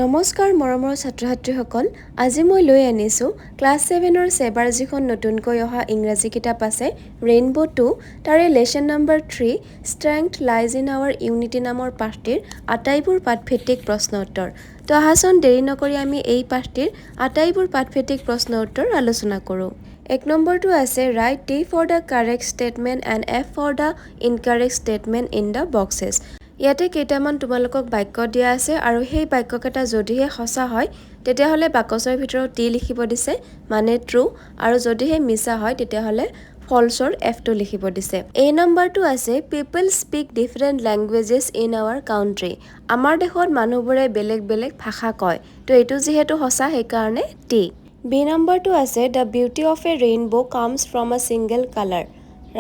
নমস্কাৰ মৰমৰ ছাত্ৰ-ছাত্ৰীসকল আজি মই লৈ আনিছো ক্লাছ 7ৰ সেবাৰ যিখন নতুনকৈ অহা ইংৰাজী কিতাপ আছে ৰেইনবো 2 তাৰে lesson number 3 strength lies in our unity নামৰ পাঠটিৰ আটাইবোৰ পাঠভিত্তিক প্ৰশ্ন উত্তৰ তো আহাচন দেৰি নকৰি আমি এই পাঠটিৰ আটাইবোৰ পাঠভিত্তিক প্ৰশ্ন উত্তৰ আলোচনা কৰো এক নম্বৰটো আছে write D for the correct statement and F for the incorrect statement in the boxes ইয়াতে কেইটামান তোমালোকক বাক্য দিয়া আছে আৰু সেই বাক্যকেইটা যদিহে সঁচা হয় তেতিয়াহলে বাকচৰ ভিতৰত টি লিখিব দিছে মানে ট্ৰু আৰু যদিহে মিছা হয় তেতিয়াহলে ফলছৰ F2 লিখিব দিছে এই নম্বৰটো আছে people speak different languages in our country আমাৰ দেশত মানুহবোৰে বেলেগ বেলেগ ভাষা কয় তো এটো যেহেতু সঁচা সেই কাৰণে টি বি নম্বৰটো আছে the beauty of a rainbow comes from a single color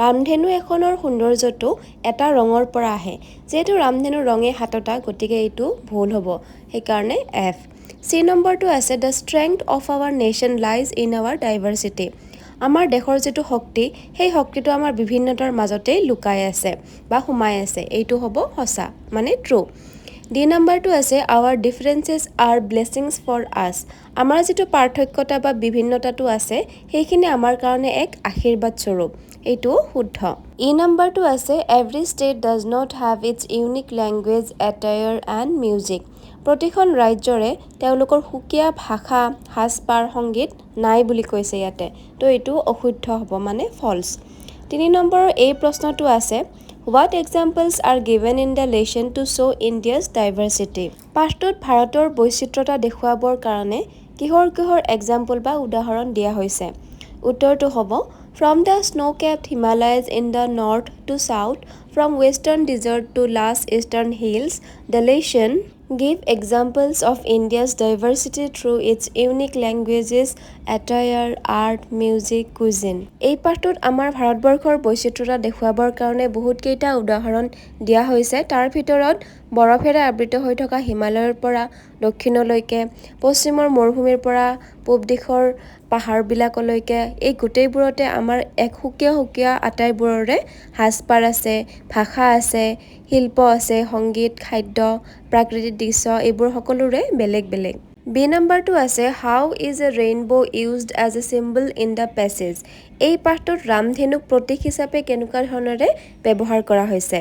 ৰামধেনু এখনৰ সৌন্দৰ্যটো এটা ৰঙৰ পৰা আহে যেটো ৰামধেনু ৰঙে হাতটা গতিকে এটো ভুল হ'ব সেই কাৰণে এফ সি নম্বৰটো আছে the strength of our nation lies in our diversity আমাৰ দেশৰ যেটো শক্তি সেই শক্তিটো আমাৰ বিভিন্নতাৰ মাজতে লুকাই আছে বা হুমাই আছে এইটো হ'ব সঁচা মানে ট্ৰু ডি নম্বৰটো আছে our differences are blessings for us আমাৰ যেটো পাৰ্থক্যতা বা বিভিন্নতাটো আছে সেইখিনি আমাৰ কাৰণে এক আশীৰ্বাদ স্বৰূপ এইটো শুদ্ধ ই নম্বৰটো আছে every state does not have its unique language attire and music প্ৰতিখন ৰাজ্যৰে তেওঁলোকৰ সুকীয়া ভাষা হাসপাৰ সংগীত নাই বুলি কৈছে ইয়াতে তো এইটো অশুদ্ধ হ'ব মানে ফলছ তিনি নম্বৰৰ এই প্ৰশ্নটো আছে what examples are given in the lesson to show India's diversity পাঠটোত ভাৰতৰ বৈচিত্ৰতা দেখুৱাবৰ কাৰণে কিহৰ এক্সাম্পল বা উদাহৰণ দিয়া হৈছে উত্তৰটো হ'ব From the snow-capped Himalayas in the north to south, from western desert to last eastern hills, the lesson give examples of India's diversity through its unique languages, attire, art, music, cuisine. এই পাঠটোত আমাৰ ভাৰতবৰ্ষৰ বৈচিত্ৰতা দেখুৱাবৰ কাৰণে বহুত কেইটা উদাহৰণ দিয়া হৈছে তাৰ ভিতৰত বৰফেৰে আবৃত হৈ থকা হিমালয়ৰ পৰা দক্ষিণলৈকে পশ্চিমৰ মৰুভূমিৰ পৰা পূব দিশৰ পাহাৰবিলাকলৈকে এই গোটেইবোৰতে আমাৰ এক সুকীয়া আটাইবোৰৰে হাসপাৰ আছে ভাষা আছে শিল্প আছে সংগীত খাদ্য প্ৰাকৃতিক দৃশ্য এইবোৰ সকলোৰে বেলেগ বেলেগ বি নম্বৰটো আছে how is a rainbow used as a symbol in the passage এই পাঠটোত ৰামধেনুক প্ৰতীক হিচাপে কেনেকুৱা ধৰণেৰে ব্যৱহাৰ কৰা হৈছে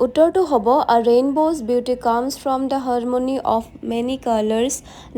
উত্তৰটো হ'ব a rainbow's beauty comes from the harmony of many colors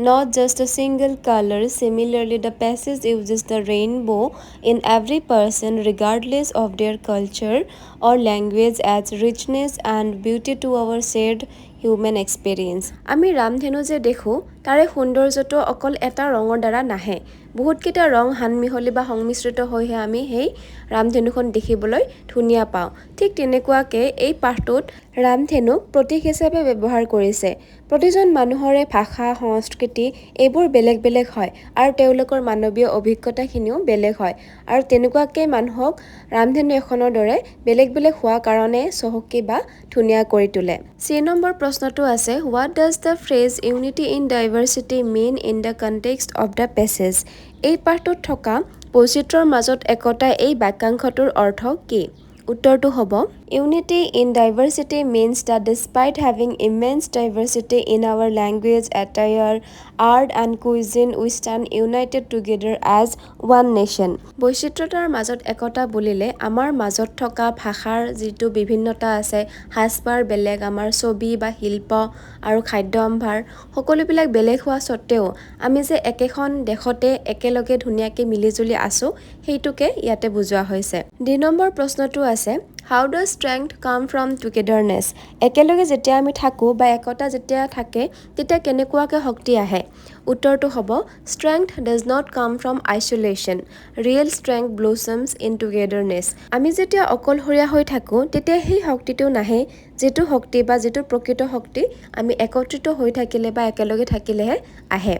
not just a single color similarly the passage uses the rainbow in every person regardless of their culture or language adds richness and beauty to our shared human experience আমি ৰামধেনু যে দেখো তাৰে সৌন্দৰ্যটো অকল এটা ৰঙৰ দ্বাৰা নাহে বহুত কেইটা ৰং হানমিহলি বা সংমিশ্ৰিত হৈহে আমি সেই ৰামধেনুখন দেখিবলৈ ধুনীয়া পাওঁ ঠিক তেনেকুৱাকে এই পাঠটোত ৰামধেনুক প্ৰতীক হিচাপে ব্যৱহাৰ কৰিছে প্ৰতিজন মানুহৰে ভাষা সংস্কৃতি এইবোৰ বেলেগ বেলেগ হয় আৰু তেওঁলোকৰ মানৱীয় অভিজ্ঞতাখিনিও বেলেগ হয় আৰু তেনেকুৱাকে মানুহক ৰামধেনু এখনৰ দৰে বেলেগ বেলেগ হোৱা কাৰণে চহকী বা ধুনীয়া কৰি তোলে সি নম্বৰ প্ৰশ্নটো আছে what does the phrase unity in diversity mean in the context of the passage এই পাঠটোত থকা বৈচিত্ৰৰ মাজত একতা এই বাক্যাংশটোৰ অৰ্থ কি উত্তৰটো হ'ব Unity in diversity means that despite having immense diversity in our language, attire, art and cuisine, we stand united together as one nation. বৈচিত্ৰতাৰ মাজত একতা বুলিলে আমাৰ মাজত থকা ভাষাৰ যিটো বিভিন্নতা আছে হাসপাৰ বেলেগ আমাৰ ছবি বা শিল্প আৰু খাদ্য সম্ভাৰ সকলোবিলাক বেলেগ হোৱা সত্ত্বেও আমি যে একেখন দেশতে একেলগে ধুনীয়াকৈ মিলিজুলি আছো সেইটোকে ইয়াতে বুজোৱা হৈছে দুই নম্বৰ প্ৰশ্নটো আছে How does strength come from togetherness? একেলগে যেতিয়া আমি থাকো বা একতা যেতিয়া থাকে তেতিয়া কেনেকুৱাকে শক্তি আহে উত্তৰটো হ'ব strength does not come from isolation real strength blossoms in togetherness আমি যেতিয়া অকলশৰীয়া হৈ থাকো তেতিয়া সেই শক্তিটো নাহে যেটো শক্তি বা যেটো প্ৰকৃত শক্তি আমি একত্ৰিত হৈ থাকিলে বা একেলগে থাকিলেহে আহে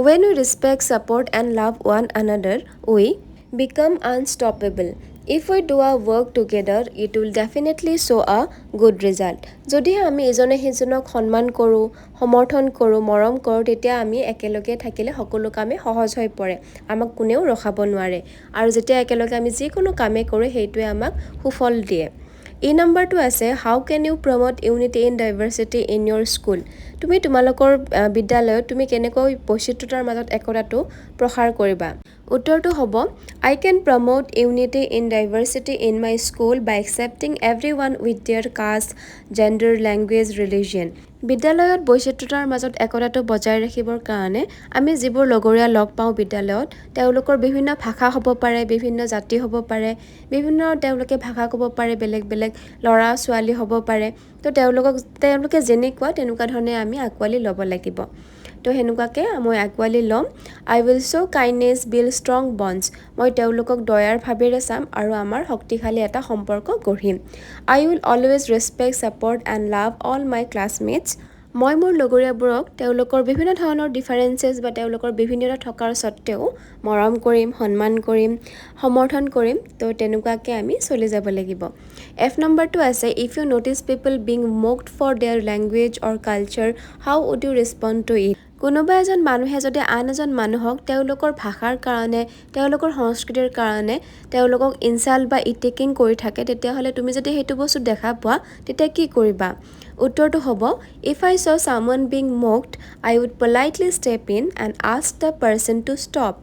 when we respect support and love one another we become unstoppable If we do our work together, it will definitely show a good result. যদি আমি এজনে সিজনক সন্মান কৰো, সমৰ্থন কৰো, মৰম কৰো, তেতিয়া আমি একেলগে থাকিলে সকলো কামে সহজ হৈ পৰে। আমাক কোনেও ৰখাব নোৱাৰে। আৰু যেতিয়া একেলগে আমি যিকোনো কামে কৰো, সেইটোৱে আমাক সুফল দিয়ে। এই নম্বৰটো আছে how can you promote unity in diversity in your school তুমি তোমালোকৰ বিদ্যালয়ত তুমি কেনেকৈ বৈচিত্ৰতাৰ মাজত একতাটো প্ৰসাৰ কৰিবা উত্তৰটো হ'ব I can promote unity in diversity in my school by accepting everyone with their caste, gender, language, religion. বিদ্যালয়ত বৈচিত্ৰতাৰ মাজত একতাটো বজাই ৰাখিবৰ কাৰণে আমি যিবোৰ লগৰীয়া লগ পাওঁ বিদ্যালয়ত তেওঁলোকৰ বিভিন্ন ভাষা হ'ব পাৰে বিভিন্ন জাতি হ'ব পাৰে বিভিন্ন তেওঁলোকে ভাষা ক'ব পাৰে বেলেগ বেলেগ ল'ৰা ছোৱালী হ'ব পাৰে তো তেওঁলোকে যেনেকুৱা তেনেকুৱা ধৰণে আমি আঁকোৱালি ল'ব লাগিব তো হেনুকাকে মই আঁকোৱালি ল'ম I will show kindness build strong bonds মই তেওঁলোকক দয়াৰ ভাবেৰে চাম আৰু আমাৰ শক্তিশালী এটা সম্পৰ্ক গঢ়িম I will always respect support and love all my classmates মই মোৰ লগৰীয়াবোৰক তেওঁলোকৰ বিভিন্ন ধৰণৰ ডিফাৰেন্সেছ বা তেওঁলোকৰ বিভিন্নতা থকাৰ সত্ত্বেও মৰম কৰিম সন্মান কৰিম সমৰ্থন কৰিম তো তেনেকুৱাকে আমি চলি যাব লাগিব F নম্বৰটো আছে if you notice people being mocked for their language or culture how would you respond to it কোনোবা এজন মানুহে যদি আন এজন মানুহক তেওঁলোকৰ ভাষাৰ কাৰণে তেওঁলোকৰ সংস্কৃতিৰ কাৰণে তেওঁলোকক ইনসাল্ট বা ইটিকিং কৰি থাকে তেতিয়াহলে তুমি যদি হেতু বস্তু দেখা পোৱা তেতিয়া কি কৰিবা উত্তৰটো হ'ব if I saw someone being mocked I would politely step in and ask the person to stop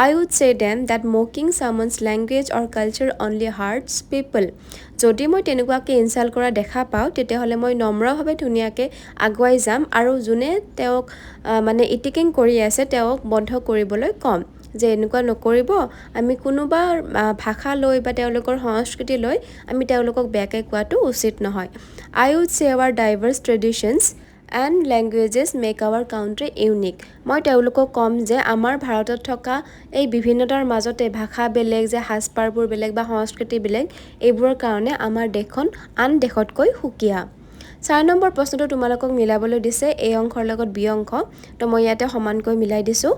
I would say them that mocking someone's language or culture only hurts people যদি মই তেনেকুৱাকে ইনসাল্ট কৰা দেখা পাওঁ তেতিয়াহলে মই নম্ৰভাৱে ধুনীয়াকে আগুৱাই যাম আৰু যোনে তেওঁক মানে ইটিকিং কৰি আছে তেওঁক বন্ধ কৰিবলৈ কম যে এনেকুৱা নকৰিব আমি কোনোবা ভাষা লৈ বা তেওঁলোকৰ সংস্কৃতি লৈ আমি তেওঁলোকক বেয়াকৈ কোৱাটো উচিত নহয় I would say our diverse traditions and languages make our country unique মই তেওঁলোকক কম যে আমাৰ ভাৰতত থকা এই বিভিন্নতাৰ মাজতে ভাষা বেলেগ যে হাসপাৰবোৰ বেলেগ বা সংস্কৃতি বেলেগ এইবোৰৰ কাৰণে আমাৰ দেশখন আন দেশতকৈ সুকীয়া 4 নম্বৰ প্ৰশ্নটো তোমালোকক মিলাবলৈ দিছে এই অংশৰ লগত বি অংশ তো মই ইয়াতে সমানকৈ মিলাই দিছো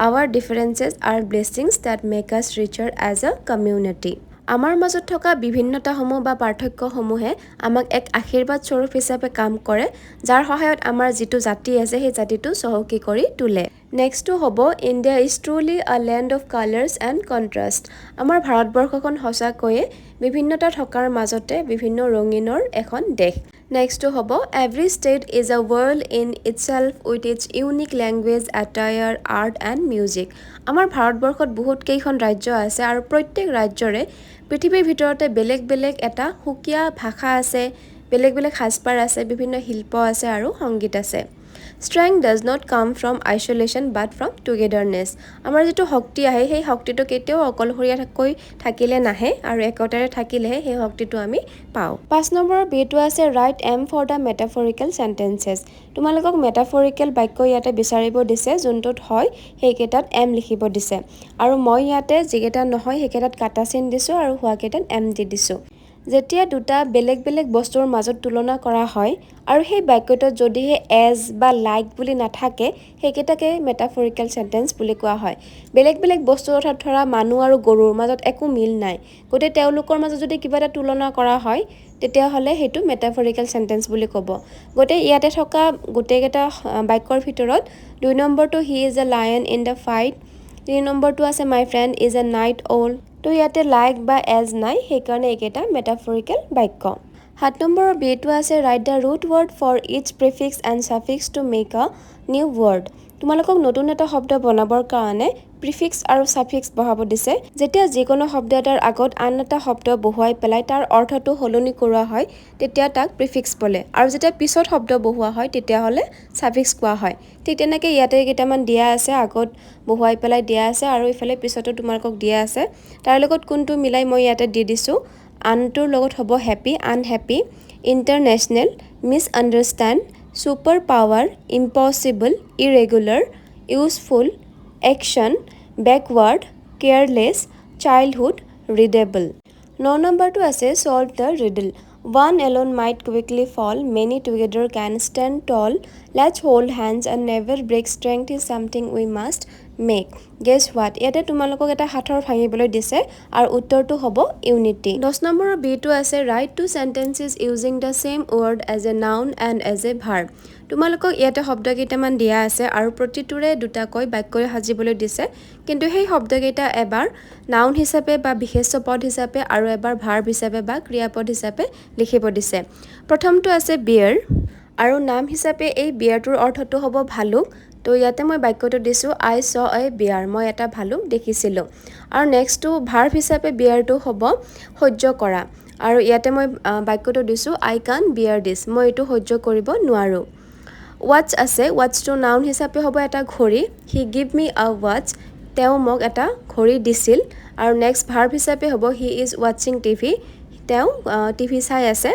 our differences are blessings that make us richer as a community আমাৰ মাজত থকা বিভিন্নতাসমূহ বা পাৰ্থক্যসমূহে আমাক এক আশীৰ্বাদ স্বৰূপ হিচাপে কাম কৰে যাৰ সহায়ত আমাৰ যিটো জাতি আছে সেই জাতিটো চহকী কৰি তোলে নেক্সটটো হ'ব India is truly a land of colours and contrast আমাৰ ভাৰতবৰ্ষখন সঁচাকৈয়ে বিভিন্নতা থকাৰ মাজতে বিভিন্ন ৰঙিনৰ এখন দেশ নেক্সটটো হ'ব every state is a world in itself with its unique language attire art and music আমাৰ ভাৰতবৰ্ষত বহুত কেইখন ৰাজ্য আছে আৰু প্ৰত্যেক ৰাজ্যৰে পৃথিৱীৰ ভিতৰতে বেলেগ বেলেগ এটা সুকীয়া ভাষা আছে বেলেগ বেলেগ সাজপাৰ আছে বিভিন্ন শিল্প আছে আৰু সংগীত আছে Strength does not come from isolation but from togetherness. আমাৰ যেটো শক্তি আহে সেই শক্তিটো কেতিয়াও অকলশৰীয়াকৈ থাকিলে নাহে আৰু একতাৰে থাকিলেহে সেই শক্তিটো আমি পাওঁ 5 নম্বৰৰ বিটো আছে write m for the metaphorical sentences তোমালোকক metaphorical বাক্য ইয়াতে বিচাৰিব দিছে যোনটোত হয় সেইকেইটাত m লিখিব দিছে আৰু মই ইয়াতে যিকেইটা নহয় সেইকেইটাত কাটা চিন দিছো আৰু হোৱাকেইটাত m দি দিছো যেতিয়া দুটা বেলেগ বেলেগ বস্তুৰ মাজত তুলনা কৰা হয় আৰু সেই বাক্যটোত যদি এজ বা লাইক বুলি নাথাকে সেইকেইটাকে মেটাফৰিকেল সেন্টেন্স বুলি কোৱা হয় বেলেগ বেলেগ বস্তু অৰ্থাৎ ধৰা মানুহ আৰু গৰুৰ মাজত একো মিল নাই গতে তেওঁলোকৰ মাজত যদি কিবা এটা তুলনা কৰা হয় তেতিয়া হলে হেতু মেটাফৰিকেল সেন্টেন্স বুলি ক'ব গতে ইয়াতে থকা গোটেইকেইটা বাক্যৰ ভিতৰত 2 নম্বৰটো he is a lion in the fight 3 নম্বৰটো আছে my friend is a knight অল তো ইয়াতে লাইক বা এজ নাই সেইকাৰণে একেটা মেটাফৰিকেল বাক্য 7 নম্বৰৰ বিটো আছে write the root word for each prefix and suffix to make a new word তোমালোকক নতুন এটা শব্দ বনাবৰ কাৰণে প্ৰিফিক্স আৰু সাফিক্স বহাব দিছে যেতিয়া যিকোনো শব্দ এটাৰ আগত আন এটা শব্দ বহুৱাই পেলাই তাৰ অৰ্থটো হলনি কৰোৱা হয় তেতিয়া তাক প্ৰিফিক্স বোলে আৰু যেতিয়া পিছত শব্দ বহুৱা হয় তেতিয়া হলে সাফিক্স কোৱা হয় ঠিক তেনেকৈ ইয়াতে কেইটামান দিয়া আছে আগত বহুৱাই পেলাই দিয়া আছে আৰু ইফালে পিছতো তোমালোকক দিয়া আছে তাৰ লগত কোনটো মিলাই মই ইয়াতে দি দিছো আনটোৰ লগত হ'ব happy unhappy international misunderstand super power impossible irregular useful action backward careless childhood readable 9 নম্বৰটো আছে solve the riddle one alone might quickly fall many together can stand tall let's hold hands and never break strength is something we must make guess what ইয়াতে তোমালোকক এটা হাতৰ ভাঙিবলৈ দিছে আৰু উত্তৰটো হ'ব unity 10 নম্বৰৰ বিটো আছে write two sentences using the same word as a noun and as a verb তোমালোকক ইয়াতে শব্দ কেইটামান দিয়া আছে আৰু প্ৰতিটোৰে দুটাকৈ বাক্য সাজিবলৈ দিছে কিন্তু সেই শব্দকেইটা এবাৰ নাউন হিচাপে বা বিশেষ্য পদ হিচাপে আৰু এবাৰ ভাৰ্ব হিচাপে বা ক্ৰিয়াপদ হিচাপে লিখিব দিছে প্ৰথমটো আছে বিয়াৰ আৰু নাম হিচাপে এই বিয়াৰটোৰ অৰ্থটো হ'ব ভালুক তো ইয়াতে মই বাক্যটো দিছোঁ আই চ এ বিয়াৰ মই এটা ভালুক দেখিছিলোঁ আৰু নেক্সটটো ভাৰ্ব হিচাপে বিয়াৰটো হ'ব সহ্য কৰা আৰু ইয়াতে মই বাক্যটো দিছোঁ আই কান বিয়াৰ দিছ মই এইটো সহ্য কৰিব নোৱাৰোঁ ৱাটচ আছে ৱাটচটো নাউন হিচাপে হ'ব এটা ঘড়ী হি গিভ মি আ ৱাটচ তেওঁ মোক এটা ঘড়ী দিছিল আৰু নেক্সট ভাৰ্ব হিচাপে হ'ব হি ইজ ৱাটচিং টিভি তেওঁ টিভি চাই আছে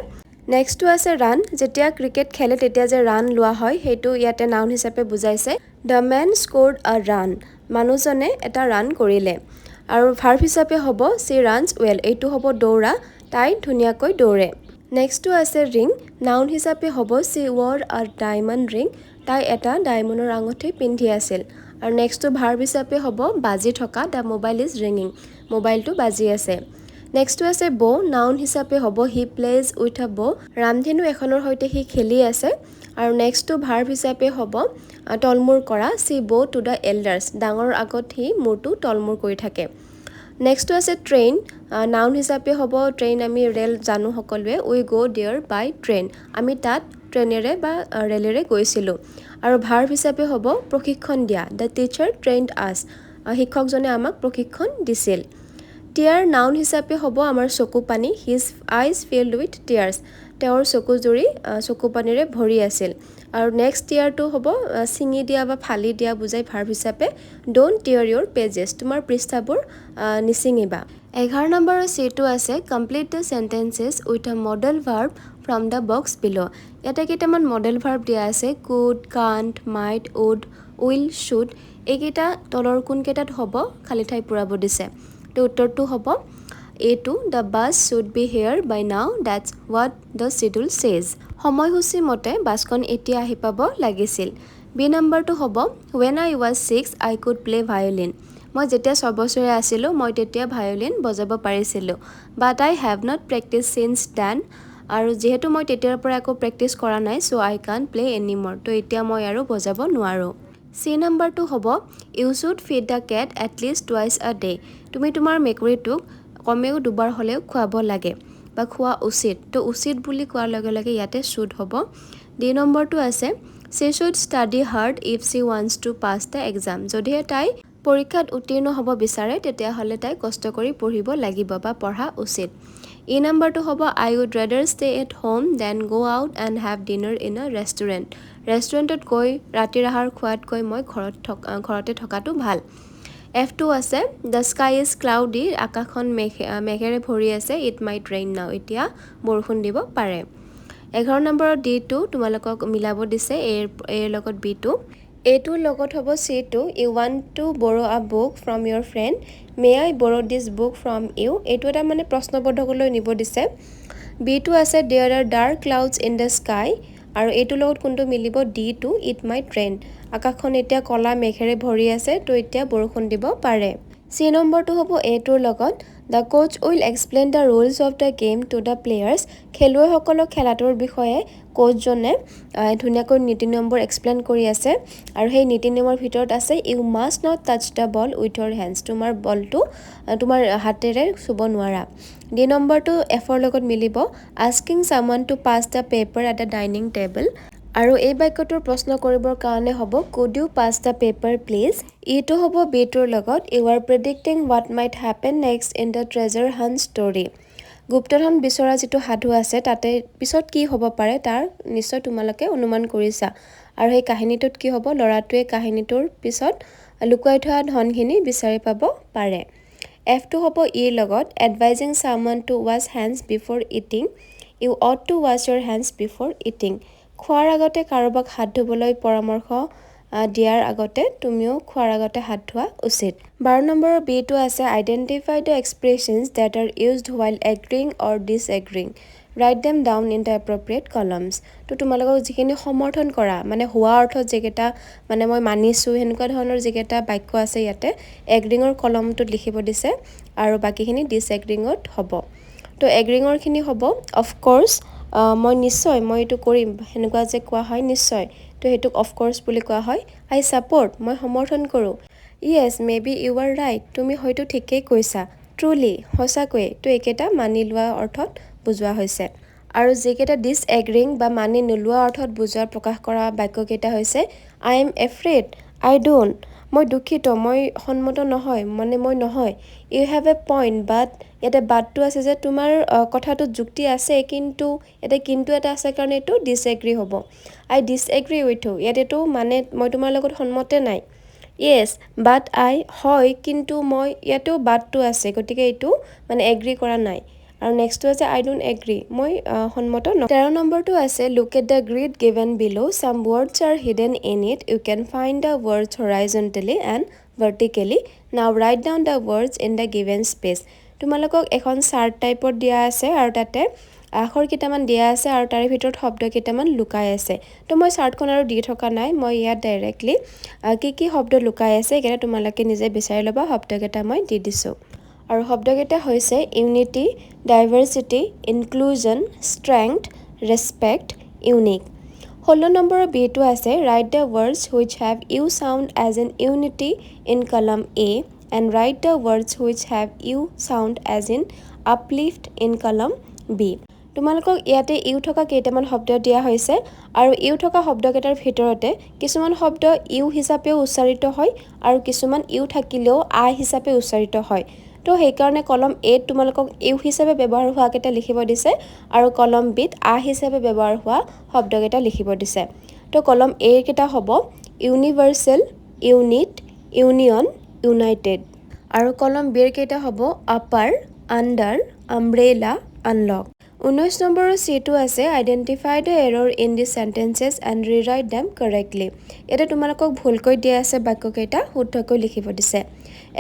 নেক্সটটো আছে ৰান যেতিয়া ক্ৰিকেট খেলে তেতিয়া যে ৰান লোৱা হয় সেইটো ইয়াতে নাউন হিচাপে বুজাইছে দ্য মেন স্ক'ৰ্ড আ ৰান মানুহজনে এটা ৰান কৰিলে আৰু ভাৰ্ব হিচাপে হ'ব চি ৰানছ ৱেল এইটো হ'ব দৌৰা তাই ধুনীয়াকৈ দৌৰে নেক্সটটো আছে ৰিং নাউন হিচাপে হ'ব চি ৱৰ আ ডায়মণ্ড ৰিং তাই এটা ডায়মণ্ডৰ আঙুঠি পিন্ধি আছিল আৰু নেক্সটটো ভাৰ্ব হিচাপে হ'ব বাজি থকা দ্য মোবাইল ইজ ৰিঙিং মোবাইলটো বাজি আছে নেক্সটটো আছে বো নাউন হিচাপে হ'ব হি প্লেজ উইথ আ বো ৰামধেনু এখনৰ সৈতে সি খেলি আছে আৰু নেক্সটটো ভাৰ্ব হিচাপে হ'ব তলমূৰ কৰা চি বো টু দ্য এল্ডাৰ্ছ ডাঙৰ আগত সি মূৰটো তলমূৰ কৰি থাকে নেক্সটটো আছে ট্ৰেইন নাউন হিচাপে হ'ব ট্ৰেইন আমি ৰেল জানো সকলোৱে উই গ' দেয়াৰ বাই ট্ৰেইন আমি তাত ট্ৰেইনেৰে বা ৰেলেৰে গৈছিলোঁ আৰু ভাৰ্ব হিচাপে হ'ব প্ৰশিক্ষণ দিয়া দ্য টিচাৰ ট্ৰেইনড আছ শিক্ষকজনে আমাক প্ৰশিক্ষণ দিছিল টিয়াৰ নাউন হিচাপে হ'ব আমাৰ চকু পানী his eyes filled with tears তেওঁৰ চকুজুৰি চকু পানীৰে ভৰি আছিল আৰু নেক্সট টিয়াৰটো হ'ব ছিঙি দিয়া বা ফালি দিয়া বুজাই ভাৰ্ব হিচাপে ডোণ্ট টিয়াৰ ইউৰ পেজেছ তোমাৰ পৃষ্ঠাবোৰ নিছিঙিবা 11 নম্বৰৰ চিটো আছে complete the sentences with a modal verb from the box below' ইয়াতে কেইটামান মডেল ভাৰ্ব দিয়া আছে could can't might would will should এইকেইটা তলৰ কোনকেইটাত হ'ব খালী ঠাই পূৰাব দিছে তো উত্তৰটো হ'ব A2 the bus should be here by now that's what the schedule says সময়সূচী মতে বাছখন এতিয়া আহি পাব লাগিছিল বি নম্বৰটো হ'ব when I was 6 I could play violin মই যেতিয়া 6 বছৰীয়া আছিলোঁ মই তেতিয়া ভায়োলিন বজাব পাৰিছিলোঁ but I have not practiced since then আৰু যেহেতু মই তেতিয়াৰ পৰা একো প্ৰেক্টিছ কৰা নাই so I can't play anymore তো এতিয়া মই আৰু বজাব নোৱাৰোঁ চি নম্বৰটো হ'ব you should feed the cat at least twice a day তুমি তোমাৰ মেকুৰীটোক কমেও দুবাৰ হ'লেও খুৱাব লাগে বা খোৱা উচিত তো উচিত বুলি কোৱাৰ লগে লগে ইয়াতে শুড হ'ব ডি নম্বৰটো আছে she should study hard if she wants to pass the exam যদিহে তাই পৰীক্ষাত উত্তীৰ্ণ হ'ব বিচাৰে তেতিয়াহ'লে তাই কষ্ট কৰি পঢ়িব লাগিব বা পঢ়া উচিত ই নম্বৰটো হ'ব I would rather stay at home than go out and have dinner in a restaurant ৰেষ্টুৰেণ্টত গৈ ৰাতিৰ আহাৰ খোৱাতকৈ মই ঘৰতে থকাটো ভাল F2 আছে the sky is cloudy আকাশখন মেঘেৰে ভৰি আছে it might rain now এতিয়া বৰষুণ দিব পাৰে 11 নম্বৰৰ D2 তোমালোকক মিলাব দিছে এৰ লগত B2 A2 লগত হ'ব C2 you want to borrow a book from your friend may I borrow this book from you এইটো এটা মানে প্ৰশ্নবোধকলৈ নিব দিছে B2 আছে there are dark clouds in the sky আৰু এইটো লগত কোনটো মিলিব D2 it might rain আকাশখন এতিয়া কলা মেঘেৰে ভৰি আছে তো এতিয়া বৰষুণ দিব পাৰে চি নম্বৰটো হ'ব A2ৰ লগত the coach will explain the rules of the game to the players খেলুৱৈসকলক খেলাটোৰ বিষয়ে কোচজনে ধুনীয়াকৈ নীতি নিয়মবোৰ এক্সপ্লেইন কৰি আছে আৰু সেই নীতি নিয়মৰ ভিতৰত আছে you must not touch the ball with your hands তোমাৰ বলটো তোমাৰ হাতেৰে চুব নোৱাৰা ডি নম্বৰটো এফৰ লগত মিলিব asking someone to pass the paper at the dining table আৰু এই বাক্যটোৰ প্ৰশ্ন কৰিবৰ কাৰণে হ'ব could you pass the paper please ইটো হ'ব B2ৰ লগত you are predicting what might happen next in the treasure hunt story গুপ্তধন বিচৰা যিটো সাধু আছে তাতে পিছত কি হ'ব পাৰে তাৰ নিশ্চয় তোমালোকে অনুমান কৰিছা আৰু এই কাহিনীটোত কি হ'ব লৰাটোৱে কাহিনীটোৰ পিছত লুকুৱাই থোৱা ধনখিনি বিচাৰি পাব পাৰে F2 হ'ব ইৰ লগত advising someone to wash hands before eating you ought to wash your hands before eating খোৱাৰ আগতে কাৰোবাক হাত ধুবলৈ পৰামৰ্শ দিয়াৰ আগতে তুমিও খোৱাৰ আগতে হাত ধোৱা উচিত 12 নম্বৰৰ B2 আছে identify the expressions that are used while agreeing or disagreeing write them down in the appropriate columns তো তোমালোকক যিখিনি সমৰ্থন কৰা মানে হোৱা অৰ্থত যেকেটা মানে মই মানিছো হেনকুৱা ধৰণৰ যেকেটা বাক্য আছে ইয়াতে এগ্ৰিংৰ কলমটোত লিখিব দিছে আৰু বাকিখিনি ডিসএগ্ৰিংত হ'ব তো এগ্ৰিংৰ খিনি হ'ব অফ কোৰ্স মই নিশ্চয় মই এইটো কৰিম হেনকুৱা যে কোৱা হয় নিশ্চয় তো হেতুক অফ কোৰ্স বুলি কোৱা হয় আই সাপোৰ্ট মই সমৰ্থন কৰো yes maybe you are right তুমি হয়তো ঠিকই কৈছা ট্ৰুলি হসাকয়ে তো একেটা মানি লোৱা অৰ্থত বুজোৱা হৈছে আৰু যেকেটা ডিসএগ্ৰিং বা মানি নোলোৱা অৰ্থত বুজোৱাৰ প্ৰকাশ কৰা বাক্যকেইটা হৈছে I am afraid I don't মই দুখিত মই সন্মত নহয় মানে মই নহয় ইউ হ্যাভ এ পইণ্ট বাট ইয়াতে বাটটো আছে যে তোমাৰ কথাটো যুক্তি আছে কিন্তু কিন্তু এটা আছে কাৰণে এইটো ডিসএগ্ৰি হ'ব আই ডিসএগ্ৰি উইথ ইউ ইয়াতেতো মানে মই তোমাৰ লগত সন্মতে নাই ইয়েস বাট আই হয় কিন্তু মই ইয়াতেও বাটটো আছে গতিকে এইটো মানে এগ্ৰি কৰা নাই আৰু নেক্সটটো আছে আই ডোন্ট এগ্ৰি মই সন্মত নহয় 13 নম্বৰটো আছে look at the grid given below some words are hidden in it you can find the words horizontally and vertically now write down the words in the given space তোমালোকক এখন shirt টাইপত দিয়া আছে আৰু তাতে আখৰ কেইটামান দিয়া আছে আৰু তাৰে ভিতৰত শব্দ কেইটামান লুকাই আছে তো মই চাৰ্টখন আৰু দি থকা নাই মই ইয়াত ডাইৰেক্টলি কি শব্দ লুকাই আছে এটা তোমালোকে নিজে বিচাৰি ল'বা শব্দ কেইটা মই দি দিছো আৰু শব্দকেইটা হৈছে unity diversity inclusion strength respect unique 16 নম্বৰৰ বিটো আছে write the words which have u sound as in unity in column A and write the words which have u sound as in uplift in column B তোমালোকক ইয়াতে U থকা কেইটামান শব্দ দিয়া হৈছে আৰু ইউ থকা শব্দকেইটাৰ ভিতৰতে কিছুমান শব্দ ইউ হিচাপেও উচ্চাৰিত হয় আৰু কিছুমান ইউ থাকিলেও আই হিচাপে উচ্চাৰিত হয় তো সেইকাৰণে কলম এত তোমালোকক ইউ হিচাপে ব্যৱহাৰ হোৱা কেইটা লিখিব দিছে আৰু কলম বিত আ হিচাপে ব্যৱহাৰ হোৱা শব্দকেইটা লিখিব দিছে তো কলম এ কেইটা হ'ব ইউনিভাৰ্সেল ইউনিট ইউনিয়ন ইউনাইটেড আৰু কলম বিৰ কেইটা হ'ব আপাৰ আন্ডাৰ আমব্ৰেলা আনলক 19 নম্বৰৰ সিটো আছে identify the error in the sentences and rewrite them correctly এটা তোমালোকক ভুলকৈ দিয়া আছে বাক্যকেইটা শুদ্ধকৈ লিখিব দিছে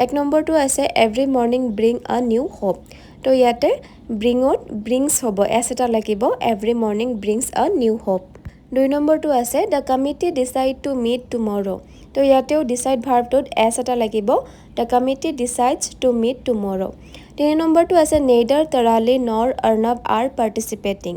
1 নম্বৰটো আছে every morning bring a new hope তো ইয়াতে ব্ৰিঙত ব্ৰিংছ হ'ব এছ এটা লাগিব every morning brings a new hope 2 নম্বৰটো আছে the committee decide to meet tomorrow তো ইয়াতেও ডিসাইড ভাৰ্বটোত এছ এটা লাগিব the committee decides to meet tomorrow 3 নম্বৰটো আছে নেইডাৰ তৰালি নৰ অৰ্ণৱ আৰ পাৰ্টিচিপেটিং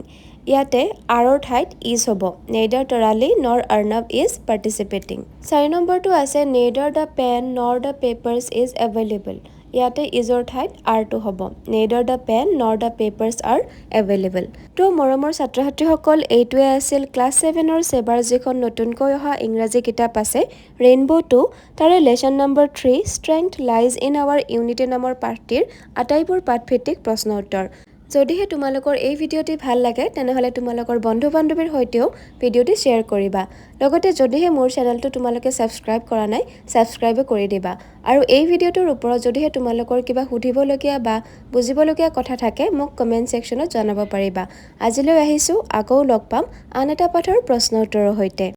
ইয়াতে আৰৰ ঠাইত ইজ হ'ব নেইডাৰ তৰালি নৰ অৰ্ণৱ ইজ পাৰ্টিচিপেটিং 4 নম্বৰটো আছে নেইডাৰ দ্য পেন নৰ দ্য পেপাৰ্ছ ইজ এভেইলেবল ইয়াতে ইজৰ ঠাইত আৰটো হ'ব নেইডাৰ দ্য পেন নৰ দ্য পেপাৰ্ছ আৰ এভেইলেবল তো মৰমৰ ছাত্ৰ ছাত্ৰীসকল এইটোৱে আছিল ক্লাছ 7ৰ সেবাৰ যিখন নতুনকৈ অহা ইংৰাজী কিতাপ আছে ৰেইনবো 2 তাৰে lesson number 3 strength lies in our unity নামৰ পাঠটিৰ আটাইবোৰ পাঠভিত্তিক প্ৰশ্ন উত্তৰ যদিহে তোমালোকৰ এই ভিডিঅ'টি ভাল লাগে তেনেহলে তোমালোকৰ বন্ধু বান্ধৱীৰ সৈতেও ভিডিঅ'টি শ্বেয়াৰ কৰিবা লগতে যদিহে মোৰ চেনেলটো তোমালোকে সাবস্ক্ৰাইব কৰা নাই সাবস্ক্ৰাইব কৰি দিবা আৰু এই ভিডিঅ'টোৰ ওপৰত যদিহে তোমালোকৰ কিবা সুধিবলগীয়া বা বুজিবলগীয়া কথা থাকে মোক কমেন্ট সেকশনত জনাব পাৰিবা আজিলৈ আহিছো আকৌ লগ পাম আন এটা পাঠৰ প্ৰশ্ন উত্তৰৰ সৈতে